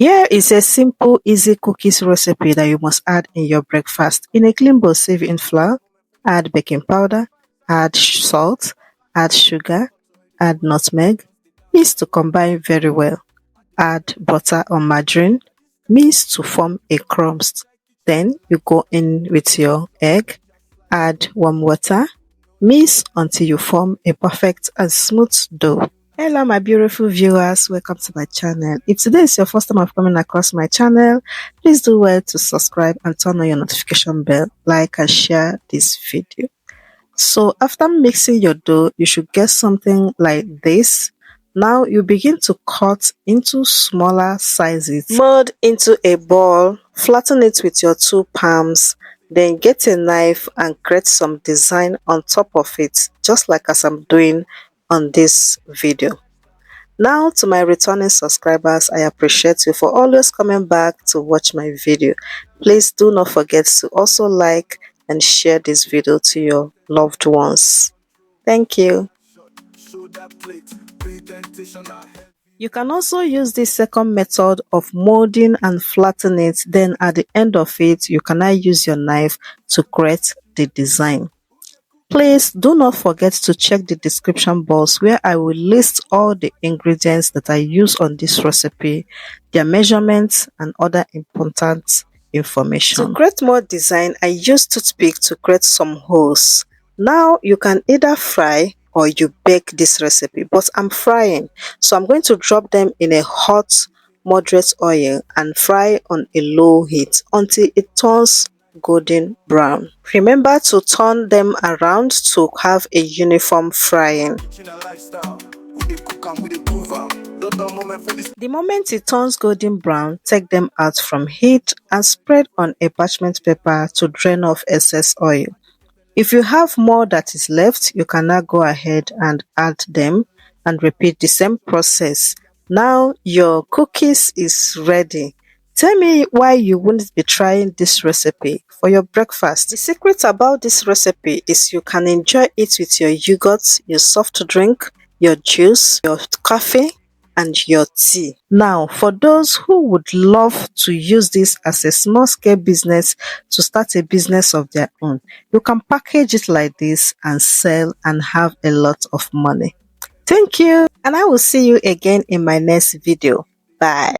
Here is a simple, easy cookies recipe that you must add in your breakfast. In a clean bowl, sieve in flour, add baking powder, add salt, add sugar, add nutmeg, mix to combine very well. Add butter or margarine, mix to form a crust. Then you go in with your egg, add warm water, mix until you form a perfect and smooth dough. Hello my beautiful viewers, welcome to my channel. If today is your first time of coming across my channel, please do well to subscribe and turn on your notification bell, like and share this video. So after mixing your dough, you should get something like this. Now you begin to cut into smaller sizes. Mold into a ball, flatten it with your two palms, then get a knife and create some design on top of it, just like as I'm doing on this video. Now to my returning subscribers, I appreciate you for always coming back to watch my video. Please do not forget to also like and share this video to your loved ones. Thank you. You can also use this second method of molding and flatten it, then at the end of it you can now use your knife to create the design. Please do not forget to check the description box where I will list all the ingredients that I use on this recipe, their measurements and other important information. To create more design, I use toothpick to create some holes. Now you can either fry or you bake this recipe, but I'm frying, so I'm going to drop them in a hot moderate oil and fry on a low heat until it turns golden brown. Remember to turn them around to have a uniform frying. The moment it turns golden brown, take them out from heat and spread on a parchment paper to drain off excess oil. If you have more that is left, you can now go ahead and add them and repeat the same process. Now your cookies is ready. Tell me why you wouldn't be trying this recipe for your breakfast. The secret about this recipe is you can enjoy it with your yogurt, your soft drink, your juice, your coffee, and your tea. Now, for those who would love to use this as a small scale business to start a business of their own, you can package it like this and sell and have a lot of money. Thank you, and I will see you again in my next video. Bye.